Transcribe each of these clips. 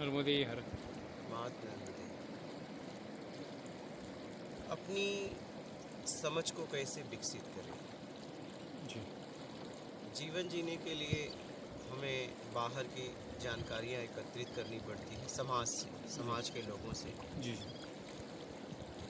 नर्मदे हर। मात नर्मदे। अपनी समझ को कैसे विकसित करें? जी। जीवन जीने के लिए हमें बाहर की जानकारियाँ एकत्रित करनी पड़ती है समाज से, जी। समाज के लोगों से, जी जी।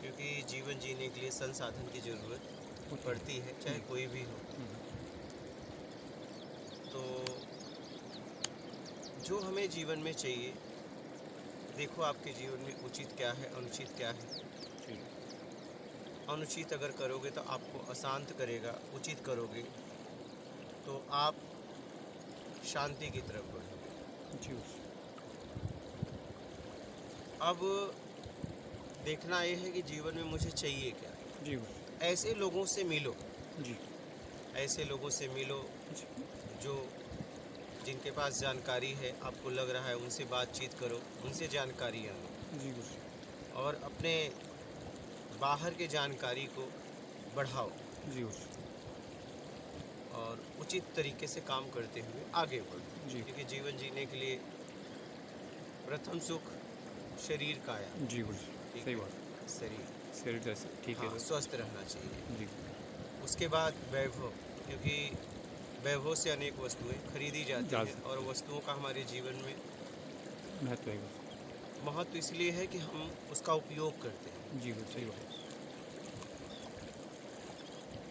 क्योंकि जीवन जीने के लिए संसाधन की ज़रूरत होती है। पड़ती है, चाहे जी। कोई भी हो। तो जो हमें जीवन में चाहिए, देखो आपके जीवन में उचित क्या है, अनुचित क्या है। जी। अनुचित अगर करोगे तो आपको अशांत करेगा, उचित करोगे तो आप शांति की तरफ बढ़ोगे। जी। अब देखना यह है कि जीवन में मुझे चाहिए क्या। जी। ऐसे लोगों से मिलो, जी। ऐसे लोगों से मिलो जी। जो जिनके पास जानकारी है, आपको लग रहा है उनसे बातचीत करो, उनसे जानकारियाँ लो जी। और अपने बाहर के जानकारी को बढ़ाओ जी। और उचित तरीके से काम करते हुए आगे बढ़ो, जी। क्योंकि जीवन जीने के लिए प्रथम सुख शरीर काया। जी। ठीक सही है, बात। शरीर, शरीर जैसे ठीक है हाँ, तो। स्वस्थ रहना चाहिए। जी। उसके बाद वैभव, क्योंकि वैभव से अनेक वस्तुएं खरीदी जाती जा है और सकते वस्तुओं का हमारे जीवन में महत्व है। महत्व इसलिए है कि हम उसका उपयोग करते हैं। जी सही ठीक बात। है,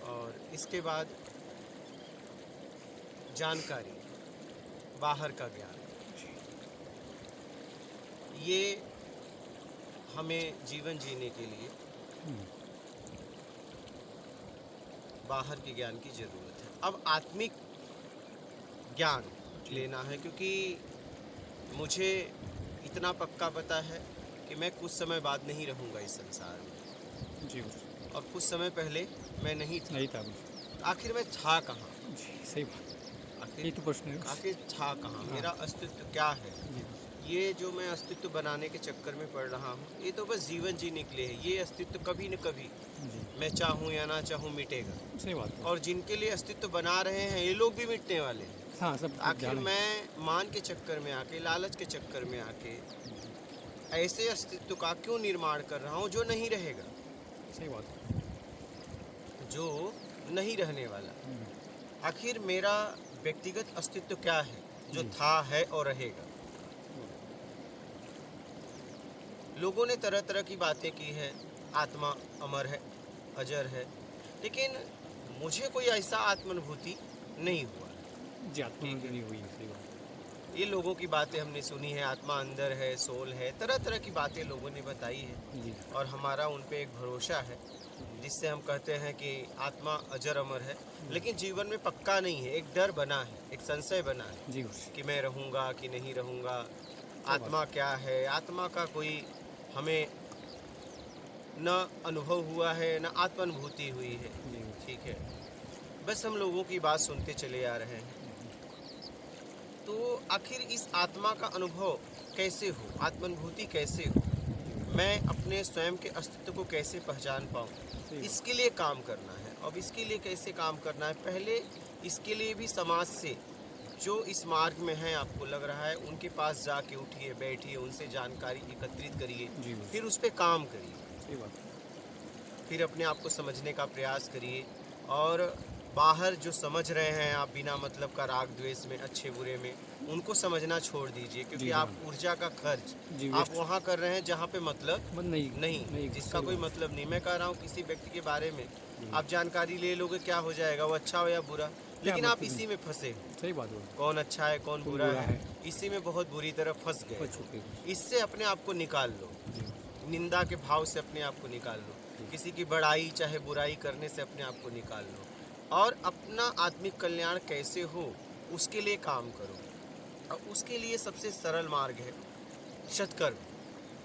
और इसके बाद जानकारी, बाहर का ज्ञान, जी। ये हमें जीवन जीने के लिए बाहर के ज्ञान की ज़रूरत है। अब आत्मिक ज्ञान जी। लेना है, क्योंकि मुझे इतना पक्का पता है कि मैं कुछ समय बाद नहीं रहूँगा इस संसार में, जी। और कुछ समय पहले मैं नहीं था। नहीं था। आखिर मैं था कहाँ? जी सही बात। आखिर यही तो प्रश्न है। आखिर था कहाँ? हाँ। मेरा अस्तित्व क्या है? जी। ये जो मैं अस्तित्व बनाने के चक्कर में पड़ रहा हूँ, ये तो बस जीवन जीने के लिए है। ये अस्तित्व कभी न कभी, जी मैं चाहूँ या ना चाहूँ, मिटेगा। सही बात है। और जिनके लिए अस्तित्व बना रहे हैं, ये लोग भी मिटने वाले हैं। हाँ सब आखिर जाने। मैं मान के चक्कर में आके, लालच के चक्कर में आके ऐसे अस्तित्व का क्यों निर्माण कर रहा हूँ जो नहीं रहेगा, सही बात है। जो नहीं रहने वाला। आखिर मेरा व्यक्तिगत अस्तित्व क्या है जो जी। था, है और रहेगा। लोगों ने तरह तरह की बातें की है, आत्मा अमर है, अजर है, लेकिन मुझे कोई ऐसा आत्मानुभूति नहीं हुआ। जी आत्मा ठीक है, नहीं हुई है, सही बात ये लोगों की बातें हमने सुनी है, आत्मा अंदर है, सोल है, तरह तरह की बातें लोगों ने बताई है, है। जी। और हमारा उन पे एक भरोसा है जिससे हम कहते हैं कि आत्मा अजर अमर है। लेकिन जीवन में पक्का नहीं है, एक डर बना है, एक संशय बना है जी कि मैं रहूँगा कि नहीं रहूँगा, सही बात आत्मा क्या है। आत्मा का कोई हमें न अनुभव हुआ है, न आत्मानुभूति हुई है। जी। ठीक है, बस हम लोगों की बात सुनते चले आ रहे हैं। तो आखिर इस आत्मा का अनुभव कैसे हो, आत्मानुभूति कैसे हो, मैं अपने स्वयं के अस्तित्व को कैसे पहचान पाऊँ, सही बात। इसके लिए काम करना है। अब इसके लिए कैसे काम करना है, पहले इसके लिए भी समाज से, जो इस मार्ग में हैं, आपको लग रहा है, उनके पास जाके उठिए, बैठिए, उनसे जानकारी एकत्रित करिए, जी फिर उस पर काम करिए, सही बात है। फिर अपने आप को समझने का प्रयास करिए। और बाहर जो समझ रहे हैं आप बिना मतलब का, राग द्वेष में, अच्छे बुरे में, उनको समझना छोड़ दीजिए, क्योंकि जी आप हाँ। ऊर्जा का खर्च जी आप वेस्ट। वहाँ कर रहे हैं जहाँ पे मतलब मत नहीं। नहीं, जिसका सही कोई बात। मतलब नहीं। मैं कह रहा हूँ किसी व्यक्ति के बारे में जी। आप जानकारी ले लोगे, क्या हो जाएगा, वो अच्छा हो या बुरा, क्या लेकिन आप मतलब इसी नहीं। में फंसे हो। सही बात है। कौन अच्छा है, कौन कौन बुरा बुरा है, है। इसी में बहुत बुरी तरह फंस गए बच चुके हो। हैं। इससे अपने आप को निकाल लो, जी। निंदा के भाव से अपने आप को निकाल लो, जी। किसी की बड़ाई चाहे बुराई करने से अपने आप को निकाल लो, और अपना आत्मिक कल्याण कैसे हो उसके लिए काम करो। और उसके लिए सबसे सरल मार्ग है सत्कर्म।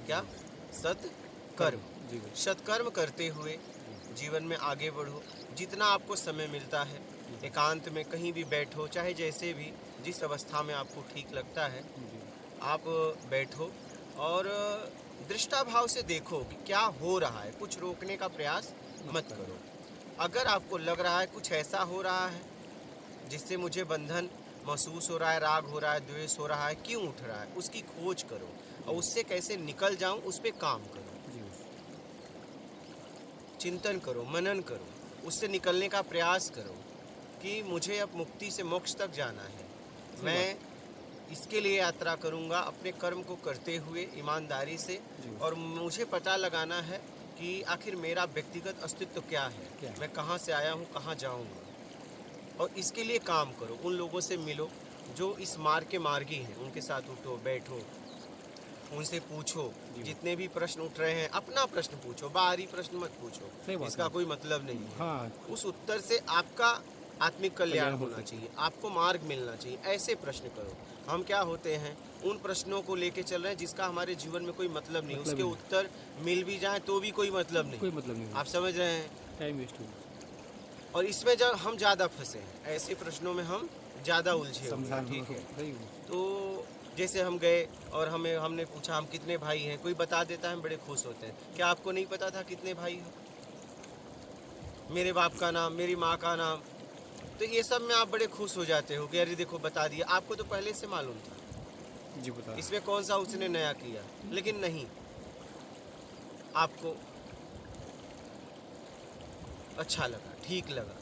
क्या? कर्म। सत्कर्म। जी भाई। सत्कर्म करते हुए जीवन में आगे बढ़ो। जितना आपको समय मिलता है, एकांत में कहीं भी बैठो, चाहे जैसे भी, जिस अवस्था में आपको ठीक लगता है, जी। आप बैठो और दृष्टाभाव से देखो कि क्या हो रहा है। कुछ रोकने का प्रयास मत करना। करो। अगर आपको लग रहा है कुछ ऐसा हो रहा है जिससे मुझे बंधन महसूस हो रहा है, राग हो रहा है, द्वेष हो रहा है, क्यों उठ रहा है, उसकी खोज करो और उससे कैसे निकल जाऊं उस पर काम करो, जी चिंतन करो, मनन करो, उससे निकलने का प्रयास करो कि मुझे अब मुक्ति से मोक्ष तक जाना है। मैं इसके लिए यात्रा करूंगा अपने कर्म को करते हुए ईमानदारी से, जी। और मुझे पता लगाना है कि आखिर मेरा व्यक्तिगत अस्तित्व क्या है, मैं कहाँ से आया हूँ, कहाँ जाऊँगा, और इसके लिए काम करो। उन लोगों से मिलो जो इस मार्ग के मार्गी हैं, उनके साथ उठो बैठो, उनसे पूछो, जी। जितने भी प्रश्न उठ रहे हैं अपना प्रश्न पूछो, बाहरी प्रश्न मत सही पूछो बात इसका है। कोई मतलब नहीं है। हाँ, उस उत्तर से आपका आत्मिक कल्याण कल्याण हो होना सके। चाहिए, आपको मार्ग मिलना चाहिए, ऐसे प्रश्न करो। हम क्या होते हैं, उन प्रश्नों को लेके चल रहे हैं जिसका हमारे जीवन में कोई मतलब नहीं, मतलब उसके नहीं। उत्तर मिल भी जाए तो भी कोई मतलब कोई नहीं। मतलब नहीं आप समझ रहे हैं? टाइम वेस्ट होगा। और इसमें जब हम ज़्यादा फंसे हैं, ऐसे प्रश्नों में हम ज़्यादा उलझे हुए हैं, समझाना ठीक है। सही तो जैसे हम गए और हमने पूछा हम कितने भाई हैं, कोई बता देता है, हम बड़े खुश होते हैं। क्या आपको नहीं पता था कितने भाई हो? मेरे बाप का नाम, मेरी माँ का नाम, तो ये सब में आप बड़े खुश हो जाते हो कि अरे देखो बता दिया, आपको तो पहले से मालूम था, जी बता। इसमें कौन सा उसने नया किया। लेकिन नहीं, आपको अच्छा लगा, ठीक लगा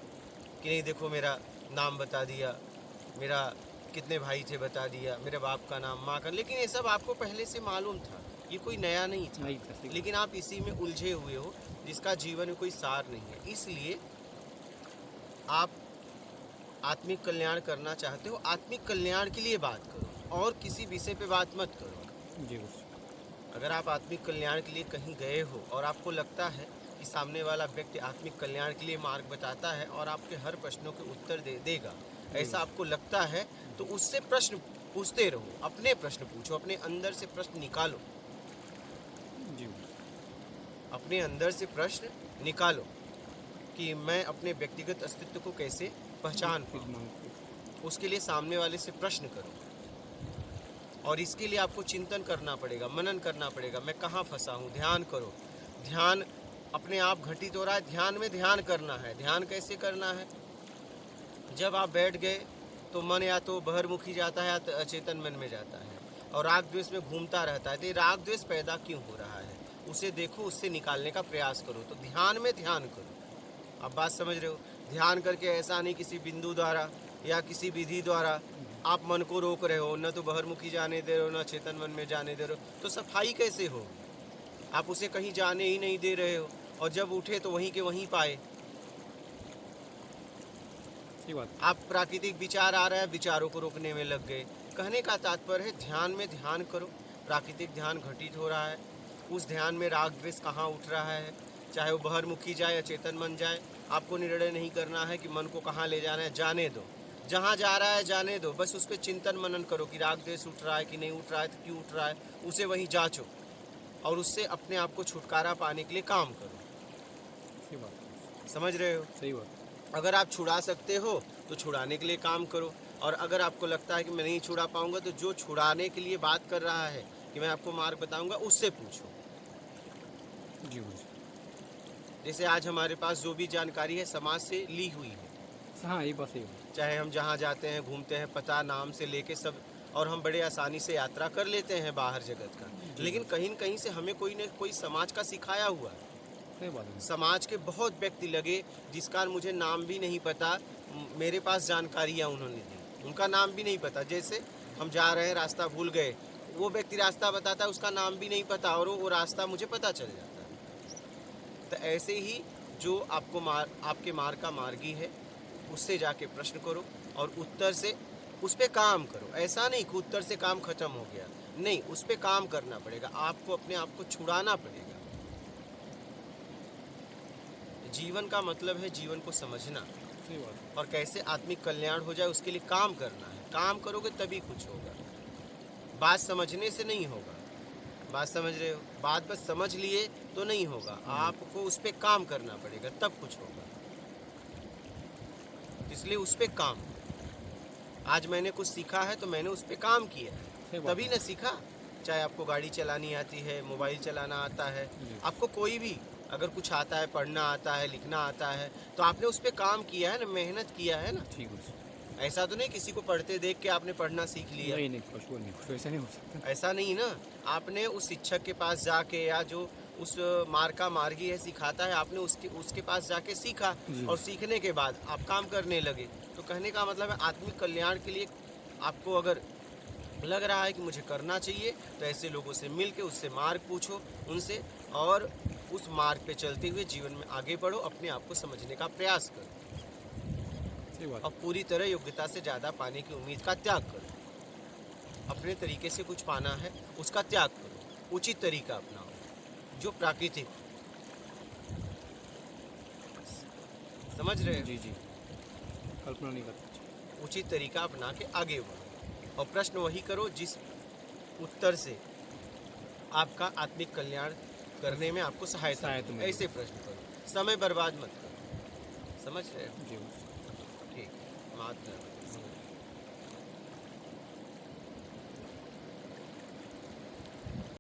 कि नहीं देखो मेरा नाम बता दिया, मेरा कितने भाई थे बता दिया, मेरे बाप का नाम, माँ का, लेकिन ये सब आपको पहले से मालूम था, ये कोई नया नहीं था। नहीं था, सही लेकिन आप इसी में उलझे हुए हो जिसका जीवन में कोई सार नहीं है। इसलिए आप आत्मिक कल्याण करना चाहते हो, आत्मिक कल्याण के लिए बात करो और किसी विषय पे बात मत करो। जी अगर आप आत्मिक कल्याण के लिए कहीं गए हो और आपको लगता है कि सामने वाला व्यक्ति आत्मिक कल्याण के लिए मार्ग बताता है और आपके हर प्रश्नों के उत्तर देगा, ऐसा आपको लगता है, तो उससे प्रश्न पूछते रहो, अपने प्रश्न पूछो, अपने अंदर से प्रश्न निकालो, जी अपने अंदर से प्रश्न निकालो कि मैं अपने व्यक्तिगत अस्तित्व को कैसे पहचान पाऊँ। उसके लिए सामने वाले से प्रश्न करो, और इसके लिए आपको चिंतन करना पड़ेगा, मनन करना पड़ेगा, मैं कहाँ फंसा हूँ। ध्यान करो, ध्यान अपने आप घटित हो रहा है, ध्यान में ध्यान करना है। ध्यान कैसे करना है? जब आप बैठ गए तो मन या तो बहिर्मुखी जाता है या अचेतन मन में जाता है और राग द्वेष में घूमता रहता है। तो ये राग द्वेष पैदा क्यों हो रहा है, उसे देखो, उससे निकालने का प्रयास करो। तो ध्यान में ध्यान करो। आप बात समझ रहे हो? ध्यान करके ऐसा नहीं किसी बिंदु द्वारा या किसी विधि द्वारा आप मन को रोक रहे हो, न तो बहिर्मुखी जाने दे रहे हो, न चेतन मन में जाने दे रहे हो, तो सफाई कैसे हो? आप उसे कहीं जाने ही नहीं दे रहे हो, और जब उठे तो वहीं के वहीं पाए। सही बात। आप प्राकृतिक विचार आ रहे हैं, विचारों को रोकने में लग गए। कहने का तात्पर्य है ध्यान में ध्यान करो। प्राकृतिक ध्यान घटित हो रहा है, उस ध्यान में राग द्वेष कहाँ उठ रहा है, चाहे वो बहिर्मुखी जाए या चेतन मन जाए, आपको निर्णय नहीं करना है कि मन को कहाँ ले जाना है, जाने दो, जहाँ जा रहा है जाने दो। बस उस पर चिंतन मनन करो कि राग द्वेष उठ रहा है कि नहीं उठ रहा है, तो क्यों उठ रहा है, उसे वहीं जांचो और उससे अपने आप को छुटकारा पाने के लिए काम करो। सही बात। समझ रहे हो? सही बात। अगर आप छुड़ा सकते हो तो छुड़ाने के लिए काम करो, और अगर आपको लगता है कि मैं नहीं छुड़ा पाऊंगा, तो जो छुड़ाने के लिए बात कर रहा है कि मैं आपको मार्ग बताऊंगा, उससे पूछो। जी जैसे आज हमारे पास जो भी जानकारी है समाज से ली हुई है, हाँ, ये बात सही है। चाहे हम जहाँ जाते हैं घूमते हैं, पता नाम से लेके सब, और हम बड़े आसानी से यात्रा कर लेते हैं बाहर जगत का, लेकिन कहीं न कहीं से हमें कोई न कोई समाज का सिखाया हुआ है। सही बात है। समाज के बहुत व्यक्ति लगे जिसका मुझे नाम भी नहीं पता, मेरे पास जानकारियाँ उन्होंने दी, उनका नाम भी नहीं पता। जैसे हम जा रहे हैं, रास्ता भूल गए, वो व्यक्ति रास्ता बताता है, उसका नाम भी नहीं पता, और वो रास्ता मुझे पता चल जाता है। तो ऐसे ही जो आपके मार्ग का मार्गी है, उससे जाके प्रश्न करो और उत्तर से उस पर काम करो। ऐसा नहीं कि उत्तर से काम खत्म हो गया, नहीं, उस पर काम करना पड़ेगा, आपको अपने आप को छुड़ाना पड़ेगा। जीवन का मतलब है जीवन को समझना, सही बात। और कैसे आत्मिक कल्याण हो जाए उसके लिए काम करना है। काम करोगे तभी कुछ होगा, बात समझने से नहीं होगा। बात समझ रहे हो? बात बस समझ लिए तो नहीं होगा, आपको उस पर काम करना पड़ेगा, तब कुछ होगा। इसलिए उस पर काम, आज मैंने कुछ सीखा है तो मैंने उस पर काम किया सही है, बात तभी न सीखा। चाहे आपको गाड़ी चलानी आती है, मोबाइल चलाना आता है, जी। आपको कोई भी अगर कुछ आता है, पढ़ना आता है, लिखना आता है, तो आपने उस पर काम किया है ना, मेहनत किया है ना। ठीक है। ऐसा तो नहीं किसी को पढ़ते देख के आपने पढ़ना सीख लिया। नहीं नहीं कुछ वो नहीं, कुछ ऐसा नहीं हो सकता। ऐसा नहीं ना, आपने उस शिक्षक के पास जाके या जो उस मार्का मार्गी है सिखाता है, आपने उसके पास जाके सीखा जी। और सीखने के बाद आप काम करने लगे। तो कहने का मतलब है आत्मिक कल्याण के लिए आपको अगर लग रहा है कि मुझे करना चाहिए, तो ऐसे लोगों से मिल के उससे मार्ग पूछो उनसे, और उस मार्ग पे चलते हुए जीवन में आगे बढ़ो, अपने आप को समझने का प्रयास करो सही बात और पूरी तरह योग्यता से ज़्यादा पाने की उम्मीद का त्याग करो। अपने तरीके से कुछ पाना है उसका त्याग करो, उचित तरीका अपनाओ जो प्राकृतिक हो। समझ रहे है। हो? जी जी, कल्पना नहीं करता। उचित तरीका अपना के आगे बढ़ो और प्रश्न वही करो जिस उत्तर से आपका आत्मिक कल्याण करने में आपको सहायता मिले। ऐसे प्रश्न करो, समय बर्बाद मत करो। समझ रहे हो? जी। ठीक, महात्मा।